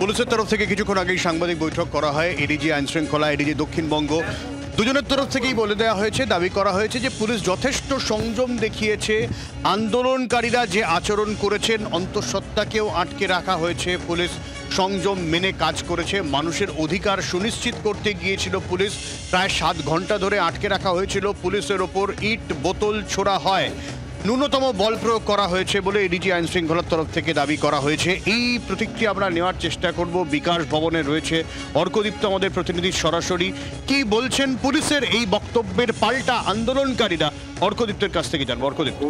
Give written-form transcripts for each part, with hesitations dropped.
পুলিশের তরফ থেকে কিছুক্ষণ আগেই সাংবাদিক বৈঠক করা হয়। এডিজি আইন শৃঙ্খলা, এডিজি দক্ষিণবঙ্গ দুজনের তরফ থেকেই বলে দেওয়া হয়েছে, দাবি করা হয়েছে যে পুলিশ যথেষ্ট সংযম দেখিয়েছে। আন্দোলনকারীরা যে আচরণ করেছেন, অন্তঃসত্ত্বাকেও আটকে রাখা হয়েছে। পুলিশ সংযম মেনে কাজ করেছে। মানুষের অধিকার সুনিশ্চিত করতে গিয়েছিল পুলিশ। প্রায় 7 ঘন্টা ধরে আটকে রাখা হয়েছিল। পুলিশের ওপর ইট বোতল ছোড়া হয়। ন্যূনতম বল প্রয়োগ করা হয়েছে বলে এডিজি আইন শৃঙ্খলার তরফ থেকে দাবি করা হয়েছে। এই প্রতিক্রিয়া আমরা নেওয়ার চেষ্টা করব। বিকাশ ভবনে রয়েছে অর্কদীপ্ত আমাদের প্রতিনিধি, সরাসরি কি বলছেন পুলিশের এই বক্তব্যের পাল্টা আন্দোলনকারীরা, অর্কদীপ্তের কাছ থেকে জানবো। অর্কদীপ্ত,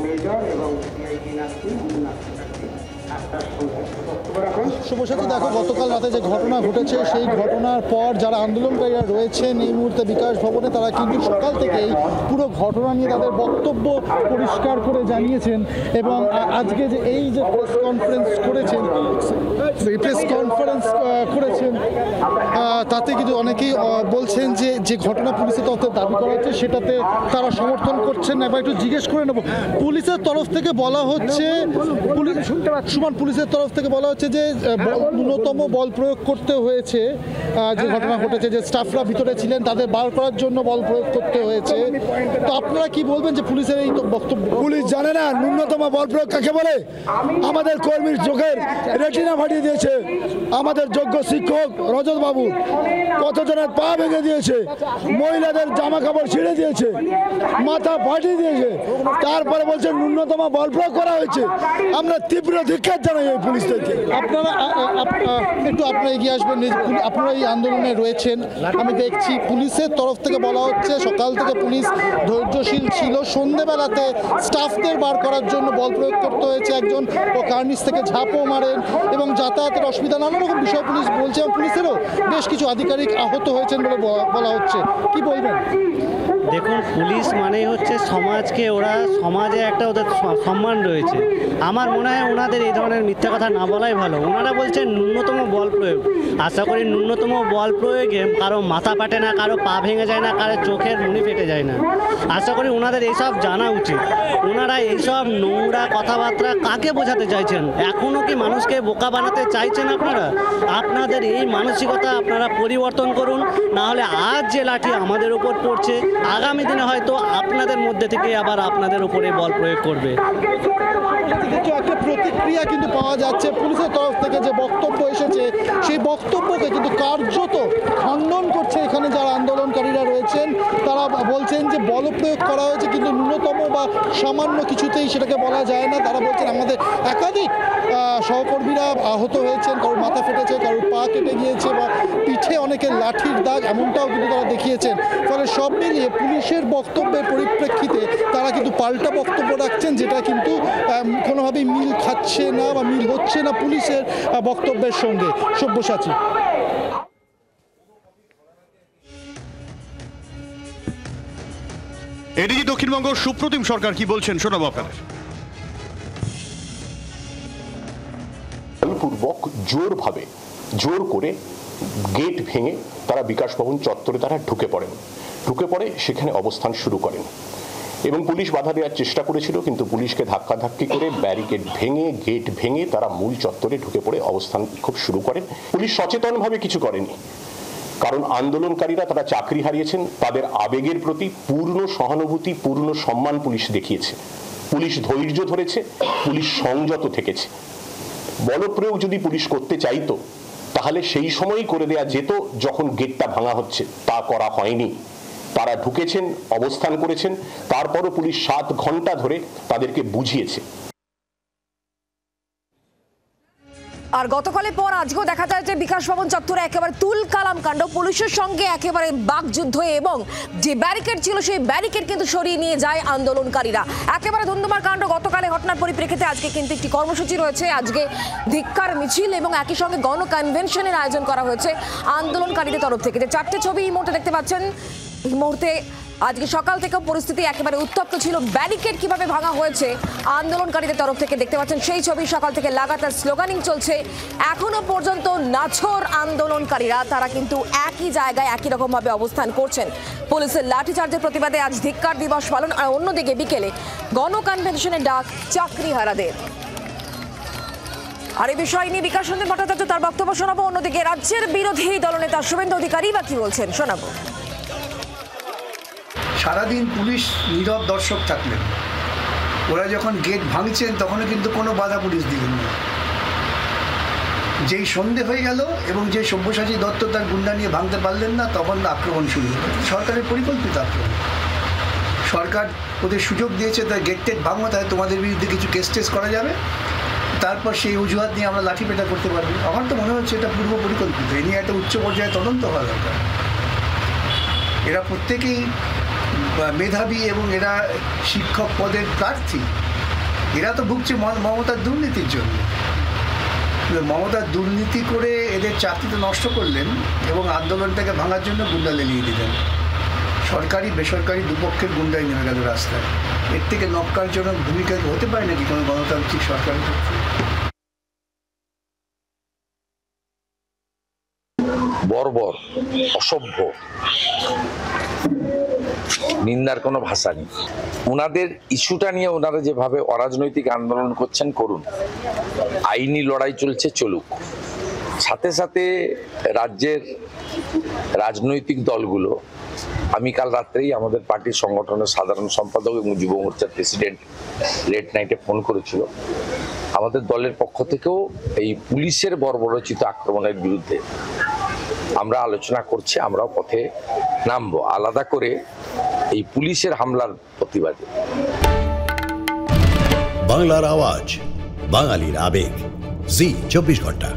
শুভসাথী, দেখো গতকাল রাতে যে ঘটনা ঘটেছে সেই ঘটনার পর যারা আন্দোলনকারীরা রয়েছেন এই মুহূর্তে বিকাশ ভবনে, তারা কিন্তু সকাল থেকেই পুরো ঘটনা নিয়ে তাদের বক্তব্য পরিষ্কার করে জানিয়েছেন। এবং আজকে যে এই যে প্রেস কনফারেন্স করেছেন তাতে কিন্তু অনেকেই বলছেন যে যে ঘটনা পুলিশের তরফে দাবি করা হচ্ছে সেটাতে তারা সমর্থন করছেন না। এবার একটু জিজ্ঞেস করে নেব, পুলিশের তরফ থেকে বলা হচ্ছে, পুলিশের তরফ থেকে বলা হচ্ছে যে ন্যূনতম বল প্রয়োগ করতে হয়েছে। যে ঘটনা ঘটেছে, যে স্টাফরা ভিতরে ছিলেন তাদের বার করার জন্য বল প্রয়োগ করতে হয়েছে। তো আপনারা কি বলবেন যে পুলিশের এই বক্তব্য? পুলিশ জানে না ন্যূনতম বল প্রয়োগ কাকে বলে। আমাদের কর্মীর চোখের রেটিনা ফাটিয়ে দিয়েছে। আমাদের যোগ্য শিক্ষক রজত বাবু কতজনের পা ভেঙে দিয়েছে, মহিলাদের জামা কাপড় ছিঁড়ে দিয়েছে, মাথা ফাটিয়ে দিয়েছে। তারপরে বলছে ন্যূনতম বল প্রয়োগ করা হয়েছে। আমরা তীব্র ধিক্কার জানাই এই পুলিশদেরকে। আপনারা একটু আপনারা এগিয়ে আসবেন। আপনারা এই আন্দোলনে রয়েছেন, আমি দেখছি পুলিশের তরফ থেকে বলা হচ্ছে সকাল থেকে পুলিশ ধৈর্যশীল ছিল। সন্ধ্যেবেলাতে স্টাফদের বার করার জন্য বল প্রয়োগ করতে হয়েছে। একজন ও কার্নিশ থেকে ঝাঁপও মারেন এবং যাতায়াতের অসুবিধা, নানা রকম বিষয় পুলিশ বলছে। এবং পুলিশেরও বেশ কিছু আধিকারিক আহত হয়েছেন বলে বলা হচ্ছে। কি বলবেন? দেখুন, পুলিশ মানেই হচ্ছে সমাজকে, ওরা সমাজে একটা ওদের সম্মান রয়েছে। আমার মনে হয় ওনাদের এই ধরনের মিথ্যা কথা না বলাই ভালো। ওনারা বলছেন ন্যূনতম বল প্রয়োগ। আশা করি ন্যূনতম বল প্রয়োগে কারো মাথা ফাটে না, কারো পা ভেঙে যায় না, কারো চোখের মণি ফেটে যায় না। আশা করি ওনাদের এইসব জানা উচিত। ওনারা এইসব নোংরা কথাবার্তা কাকে বোঝাতে চাইছেন? এখনও কি মানুষকে বোকা বানাতে চাইছেন আপনারা? আপনাদের এই মানসিকতা আপনারা পরিবর্তন করুন, নাহলে আজ যে লাঠি আমাদের উপর পড়ছে, আগামী দিনে হয়তো আপনাদের মধ্যে থেকে আবার আপনাদের উপরে বল প্রয়োগ করবে। একটা প্রতিক্রিয়া কিন্তু পাওয়া যাচ্ছে পুলিশের তরফ থেকে। যে বক্তব্য এসেছে সেই বক্তব্যকে কিন্তু কার্যত খণ্ডন করছে এখানে যারা আন্দোলনকারীরা রয়েছেন। তারা বলছেন যে বল প্রয়োগ করা হয়েছে, কিন্তু ন্যূনতম বা সামান্য কিছুতেই সেটাকে বলা যায় না। তারা বলছেন আমাদের একাধিক সহকর্মীরা আহত হয়েছেন, কারোর মাথা ফেটেছে, কারোর পা কেটে গিয়েছে বা পিঠে অনেকের লাঠির দাগ, এমনটাও কিন্তু তারা দেখিয়েছেন। ফলে সব মিলিয়ে পুলিশের বক্তব্যের পরিপ্রেক্ষিতে তারা কিন্তু পাল্টা বক্তব্য রাখছেন, যেটা কিন্তু কোনোভাবেই মিল খাচ্ছে না বা মিল হচ্ছে না পুলিশের বক্তব্যের সঙ্গে। সব্যসাচী, এডিজি দক্ষিণবঙ্গ সুপ্রতিম সরকার কি বলছেন শোনাবো আপনাদের। পূর্বক জোর করে গেট ভেঙে তারা বিকাশ ভবন চত্বরে তারা ঢুকে পড়ে সেখানে অবস্থান শুরু করেন এবং পুলিশ বাধা দেওয়ার চেষ্টা করেছিল, কিন্তু পুলিশকে ধাক্কাধাক্কি করে ব্যারিকেড ভেঙে গেট ভেঙে তারা মূল চত্বরে ঢুকে পড়ে অবস্থান খুব শুরু করেন। পুলিশ সচেতনভাবে কিছু করেনি, কারণ আন্দোলনকারীরা তারা চাকরি হারিয়েছেন। তাদের আবেগের প্রতি পূর্ণ সহানুভূতি, পূর্ণ সম্মান পুলিশ দেখিয়েছে। পুলিশ ধৈর্য ধরেছে, পুলিশ সংযত থেকেছে। বলপ্রয়োগ যদি পুলিশ করতে চাইতো তাহলে সেই সময়ই করে দেয়া যেত, যখন গেটটা ভাঙা হচ্ছে। তা করা হয়নি। তারা ঢুকেছেন, অবস্থান করেছেন, তারপরও পুলিশ 7 ঘন্টা ধরে তাদেরকে বুঝিয়েছে। আর গতকালের পর আজকেও দেখা যায় যে বিকাশ ভবন চত্বরে একেবারে তুল কালাম কাণ্ড, পুলিশের সঙ্গে একেবারে বাকযুদ্ধ এবং যে ব্যারিকেড ছিল সেই ব্যারিকেড কিন্তু সরিয়ে নিয়ে যায় আন্দোলনকারীরা। একেবারে ধুন্ধুমার কাণ্ড। গতকালের ঘটনার পরিপ্রেক্ষিতে আজকে কিন্তু একটি কর্মসূচি রয়েছে। আজকে ধিক্কার মিছিল এবং একই সঙ্গে গণ কনভেনশনের আয়োজন করা হয়েছে আন্দোলনকারীদের তরফ থেকে। যে 4টে ছবি এই মুহূর্তে দেখতে পাচ্ছেন, এই মুহূর্তে আজকে সকাল থেকে পরিস্থিতি একেবারে উত্তপ্ত ছিল। ব্যারিকেড কিভাবে ভাঙা হয়েছে আন্দোলনকারীদের তরফ থেকে দেখতে পাচ্ছেন সেই ছবি। সকাল থেকে লাগাতার স্লোগানিং চলছে। এখনো পর্যন্ত নাছোড় আন্দোলনকারীরা তারা কিন্তু একই জায়গায় একই রকম ভাবে অবস্থান করছেন। পুলিশের লাঠিচার্জের প্রতিবাদে আজ ধিক্কার দিবস পালন, আর অন্যদিকে বিকেলে গণ কনভেনশনের ডাক চাকরিহারাদের। আর এই বিষয় নিয়ে বিকাশ রঞ্জন ভট্টাচার্য তার বক্তব্য শোনাবো। অন্যদিকে রাজ্যের বিরোধী দলনেতা শুভেন্দু অধিকারী বা কি বলছেন শোনাবো। সারাদিন পুলিশ নীরব দর্শক থাকলেন, ওরা যখন গেট ভাঙছেন তখনও কিন্তু কোনো বাধা পুলিশ দিলেন না। যেই সন্ধে হয়ে গেল এবং যে সব্যসাচী দত্ত তার গুন্ডা নিয়ে ভাঙতে পারলেন না, তখন আক্রমণ শুরু হলো। সরকারের পরিকল্পিত আক্রমণ। সরকার ওদের সুযোগ দিয়েছে, তাই গেট টেট ভাঙবো, তাই তোমাদের বিরুদ্ধে কিছু কেস টেস করা যাবে, তারপর সেই অজুহাত নিয়ে আমরা লাঠিপেটা করতে পারবো। আমার তো মনে হচ্ছে এটা পূর্ব পরিকল্পিত। এ নিয়ে একটা উচ্চ পর্যায়ে তদন্ত হওয়া দরকার। এরা প্রত্যেকেই মেধাবী এবং এরা শিক্ষক পদের প্রার্থী। এরা তো ভুগছে মমতার দুর্নীতির জন্য। মমতার দুর্নীতি করে এদের চাকরিটা নষ্ট করলেন এবং আন্দোলনটাকে ভাঙার জন্য গুন্ডা লেলিয়ে দিলেন। সরকারি বেসরকারি দুপক্ষের গুন্ডাই নেমে গেল রাস্তায়। এর থেকে নক্কারজনক ভূমিকা হতে পারে নাকি কোনো গণতান্ত্রিক সরকারের ক্ষেত্রে? বর্বর, অসভ্য, নিন্দার কোনো ভাষা নেই। ওনাদের ইস্যুটা নিয়ে ওনারা যেভাবে অরাজনৈতিক আন্দোলন করছেন করুন, আইনি লড়াই চলছে চলুক। সাথে সাথে রাজ্যের রাজনৈতিক দলগুলো, আমি কাল রাত্রেই আমাদের পার্টির সংগঠনের সাধারণ সম্পাদক এবং যুব মোর্চার প্রেসিডেন্ট লেট নাইটে ফোন করেছিল, আমাদের দলের পক্ষ থেকেও এই পুলিশের বর্বরোচিত আক্রমণের বিরুদ্ধে আমরা আলোচনা করছি। আমরাও পথে নামবো আলাদা করে এই পুলিশের হামলার প্রতিবাদে। বাংলার আওয়াজ, বাঙালির আবেগ, জি 24 ঘন্টা।